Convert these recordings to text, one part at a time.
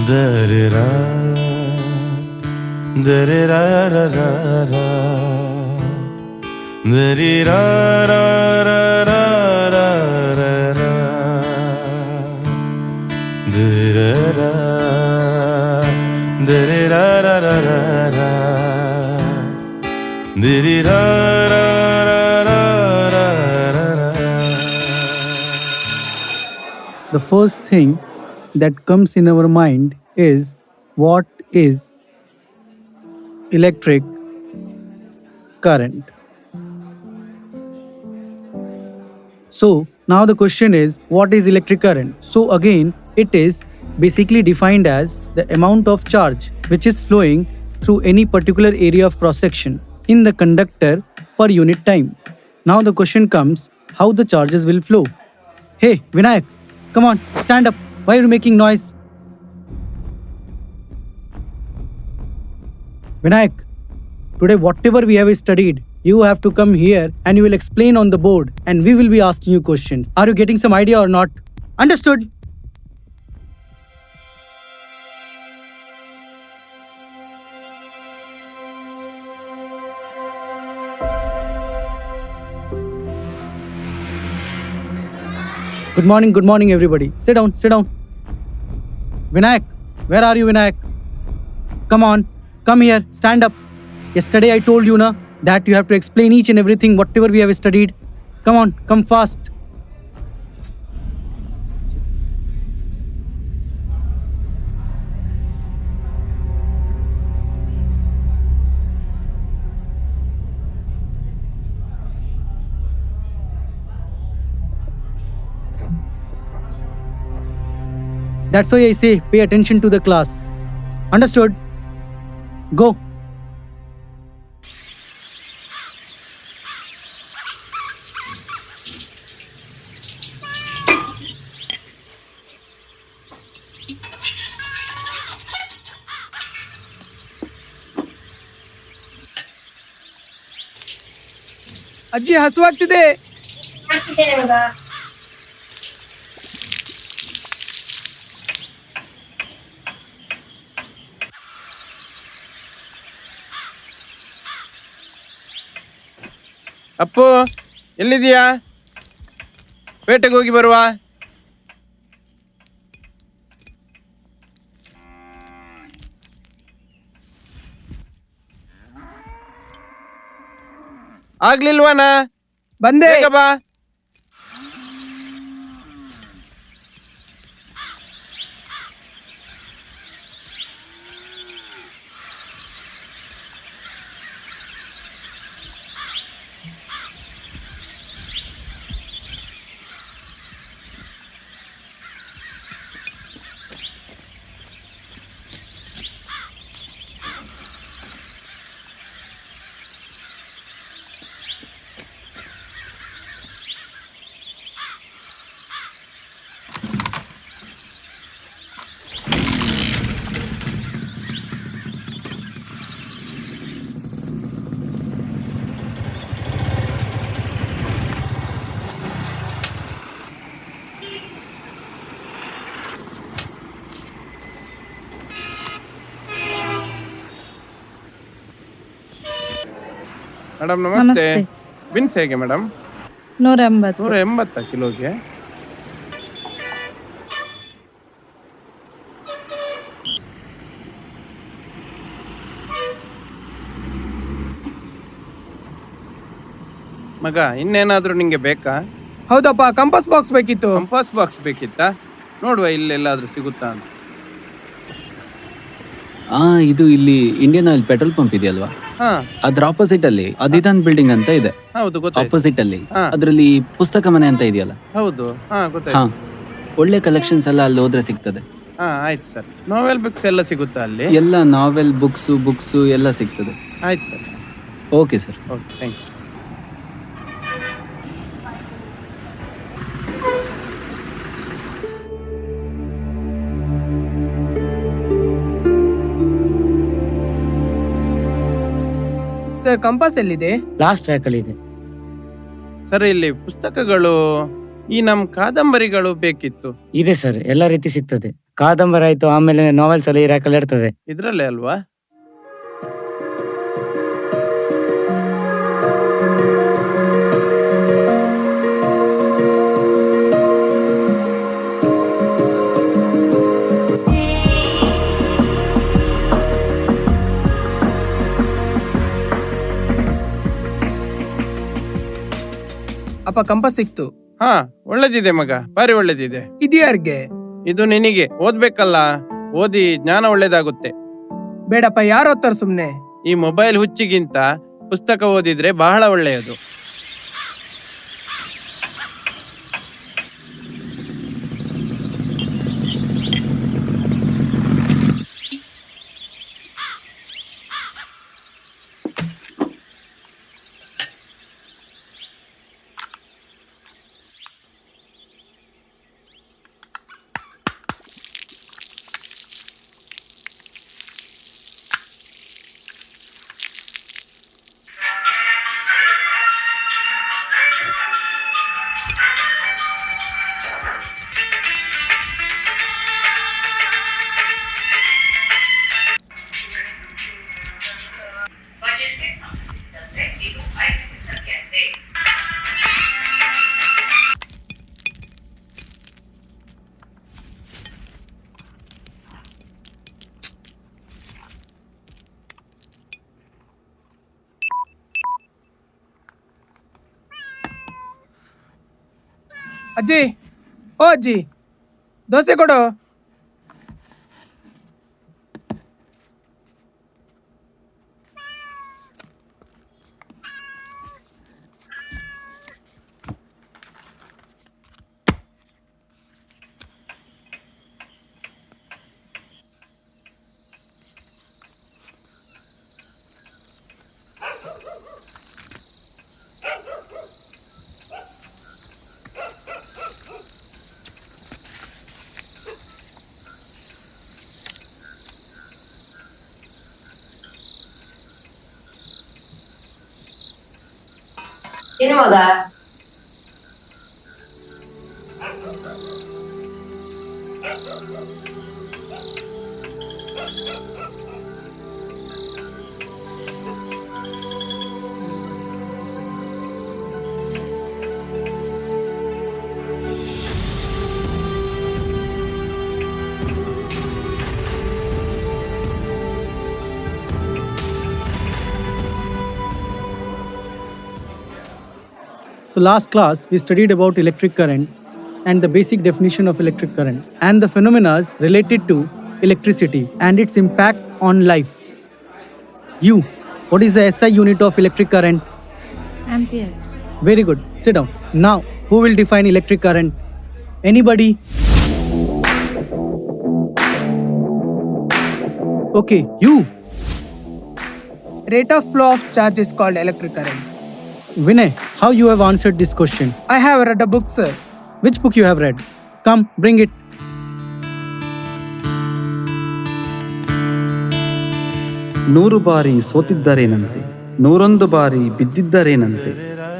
Da-da-da, da-da-da-da-da-da, da-da-da-da-da-da-da, da-da-da, da-da-da-da-da-da, da-da-da-da-da-da. The first thing that comes in our mind is what is electric current. So now the question is, what is electric current? So again, it is basically defined as the amount of charge which is flowing through any particular area of cross section in the conductor per unit time. Now the question comes, how the charges will flow. Hey Vinayak, come on, stand up. Why are you making noise? Vinayak, today whatever we have studied, you have to come here and you will explain on the board and we will be asking you questions. Are you getting some idea or not? Understood? Good morning everybody. Sit down. Vinayak, where are you Vinayak? Come on, come here, stand up. Yesterday I told you na that you have to explain each and everything whatever we have studied. Come on, come fast. That's why I say pay attention to the class. Understood? Go. ಅಜ್ಜಿ ಹಸುವಾಗ್ತಿದೆ. ಅಪ್ಪು ಎಲ್ಲಿದೀಯಾ? ಪೇಟೆಗೆ ಹೋಗಿ ಬರುವ. ಆಗ್ಲಿಲ್ವಾನ? ಬಂದೆ ಬಾ. Madam ನಮಸ್ತೆ. Bins ಹೇಗೆ madam? 180 ಕಿಲೋಗೆ. ಮಗ ಇನ್ನೇನಾದ್ರೂ ನಿಂಗೆ ಬೇಕಾ? ಹೌದಪ್ಪ, ಕಂಪಾಸ್ ಬಾಕ್ಸ್ ಬೇಕಿತ್ತು. ಕಂಪಾಸ್ ಬಾಕ್ಸ್ ಬೇಕಿತ್ತಾ? ನೋಡುವ ಇಲ್ಲೆಲ್ಲಾದ್ರೂ ಸಿಗುತ್ತಾ ಅಂತ. ಇದು ಇಲ್ಲಿ ಇಂಡಿಯನ್ ಆಯಿಲ್ ಪೆಟ್ರೋಲ್ ಪಂಪ್ ಇದೆಯಲ್ವಾ, ಅದ್ರ ಆಪೋಸಿಟ್ ಅಲ್ಲಿ ಅದಿದಾನ್ ಬಿಲ್ಡಿಂಗ್ ಅಂತ ಇದೆ. ಹೌದು ಗೊತ್ತಾಯ್ತು. ಆಪೋಸಿಟ್ ಅಲ್ಲಿ ಅದ್ರಲ್ಲಿ ಪುಸ್ತಕ ಮನೆ ಅಂತ ಇದೆಯಲ್ಲ. ಹೌದು, ಗೊತ್ತಾಯ್ತು. ಒಳ್ಳೆ ಕಲೆಕ್ಷನ್ಸ್ ಎಲ್ಲ ಅಲ್ಲಿ ಹೋದ್ರೆ ಸಿಗ್ತದೆ. ಆಯ್ತು ಸರ್. ನೋವೆಲ್ ಬುಕ್ಸ್ ಎಲ್ಲ ಸಿಗುತ್ತಾ ಅಲ್ಲಿ? ಎಲ್ಲ ನಾವೆಲ್ ಬುಕ್ಸ್ ಎಲ್ಲ ಸಿಗ್ತದೆ. ಆಯ್ತು sir. Okay sir. Okay, thank you. Sir, compass ಎಲ್ಲಿದೆ? ಲಾಸ್ಟ್ ಟ್ರ್ಯಾಕ್ ಅಲ್ಲಿ ಇದೆ. ಸರ್, ಇಲ್ಲಿ ಪುಸ್ತಕಗಳು, ಈ ನಮ್ ಕಾದಂಬರಿಗಳು ಬೇಕಿತ್ತು. ಇದೆ ಸರ್, ಎಲ್ಲ ರೀತಿ ಸಿಗ್ತದೆ. ಕಾದಂಬರಿ ಆಯ್ತು, ಆಮೇಲೆ ನಾವೆಲ್ಸ್ ಅಲ್ಲಿ ಈ ರ್ಯಾಕಲ್ಲಿ ಇರ್ತದೆ. ಇದ್ರಲ್ಲೇ ಅಲ್ವಾ? ಅಪ್ಪ ಕಂಪಾಸ್ ಸಿಕ್ತು. ಹಾ, ಒಳ್ಳೇದಿದೆ ಮಗ, ಭಾರಿ ಒಳ್ಳೇದಿದೆ. ಇದ್ಯಾರ್ಗೆ? ಇದು ನಿನಗೆ ಓದ್ಬೇಕಲ್ಲ, ಓದಿ ಜ್ಞಾನ ಒಳ್ಳೇದಾಗುತ್ತೆ. ಬೇಡಪ್ಪ, ಯಾರು ಓದ್ತಾರ ಸುಮ್ನೆ. ಈ ಮೊಬೈಲ್ ಹುಚ್ಚಿಗಿಂತ ಪುಸ್ತಕ ಓದಿದ್ರೆ ಬಹಳ ಒಳ್ಳೆಯದು. ಅಜ್ಜಿ, ಓ ಅಜ್ಜಿ, ದೋಸೆ ಕೊಡು. ಏನು ಮಗ? So last class we studied about electric current and the basic definition of electric current and the phenomena related to electricity and its impact on life. What is the SI unit of electric current? Ampere. Very good. Sit down. Now, who will define electric current? Anybody? Okay, you. Rate of flow of charge is called electric current. Vinay, how you have answered this question? I have read a book, sir. Which book you have read? Come, bring it. ನೂರು ಬಾರಿ ಸೋತಿದ್ದರೇನಂತೆ, 101 ಬಾರಿ ಬಿದ್ದಿದ್ದರೇನಂತೆ.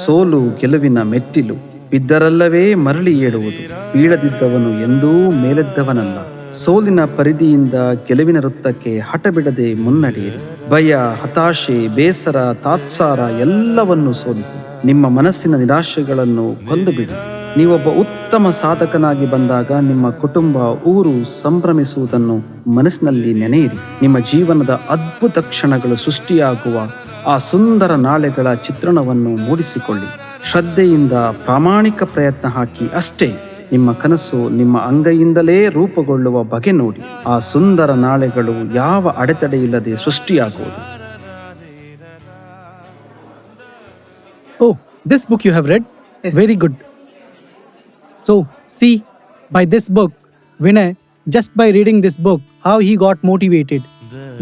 ಸೋಲು ಗೆಲುವಿನ ಮೆಟ್ಟಿಲು, ಬಿದ್ದರಲ್ಲವೇ ಮರಳಿ ಏಳುವುದು. ಬೀಳದಿದ್ದವನು ಎಂದೂ ಮೇಲೆದ್ದವನಲ್ಲ. ಸೋಲಿನ ಪರಿಧಿಯಿಂದ ಗೆಲುವಿನ ವೃತ್ತಕ್ಕೆ ಹಠ ಬಿಡದೆ ಮುನ್ನಡೆಯಿರಿ. ಭಯ, ಹತಾಶೆ, ಬೇಸರ, ತಾತ್ಸಾರ ಎಲ್ಲವನ್ನೂ ಸೋಲಿಸಿ ನಿಮ್ಮ ಮನಸ್ಸಿನ ನಿರಾಶೆಗಳನ್ನು ಕೊಂದುಬಿಡಿ. ನೀವೊಬ್ಬ ಉತ್ತಮ ಸಾಧಕನಾಗಿ ಬಂದಾಗ ನಿಮ್ಮ ಕುಟುಂಬ, ಊರು ಸಂಭ್ರಮಿಸುವುದನ್ನು ಮನಸ್ಸಿನಲ್ಲಿ ನೆನೆಯಿರಿ. ನಿಮ್ಮ ಜೀವನದ ಅದ್ಭುತ ಕ್ಷಣಗಳು ಸೃಷ್ಟಿಯಾಗುವ ಆ ಸುಂದರ ನಾಳೆಗಳ ಚಿತ್ರಣವನ್ನು ಮೂಡಿಸಿಕೊಳ್ಳಿ. ಶ್ರದ್ಧೆಯಿಂದ ಪ್ರಾಮಾಣಿಕ ಪ್ರಯತ್ನ ಹಾಕಿ ಅಷ್ಟೇ. ನಿಮ್ಮ ಕನಸು ನಿಮ್ಮ ಅಂಗೈಯಿಂದಲೇ ರೂಪುಗೊಳ್ಳುವ ಬಗೆ ನೋಡಿ. ಆ ಸುಂದರ ನಾಳೆಗಳು ಯಾವ ಅಡೆತಡೆಯಿಲ್ಲದೆ ಸೃಷ್ಟಿಯಾಗುವುದು. Oh, this book you have read? Yes. Very good. So, see, by this book, Vinay, just by reading this book, how he got motivated.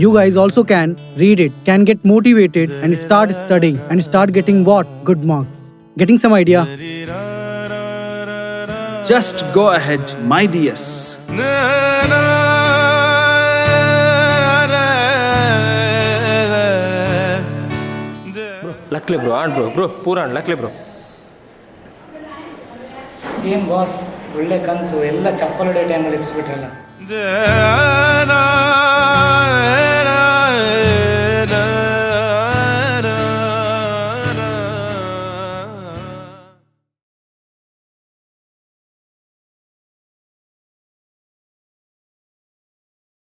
You guys also can read it, can get motivated and start studying and start getting what? Good marks. Getting some idea? Just go ahead, my dears. ಲಕ್ಲೆ bro, ಆಣ್ bro, ಪೂರ ಆಣ್ ಲಕ್ಲೆ bro. ಏನ್ boss ಒಳ್ಳೆ ಕನಸು ಎಲ್ಲ ಚಪ್ಪಲ್ ಹೊಡೆಯೋ ಟೈಮಲ್ಲಿ ಎಬ್ಸ್ಬಿಟ್ರಲ್ಲ. da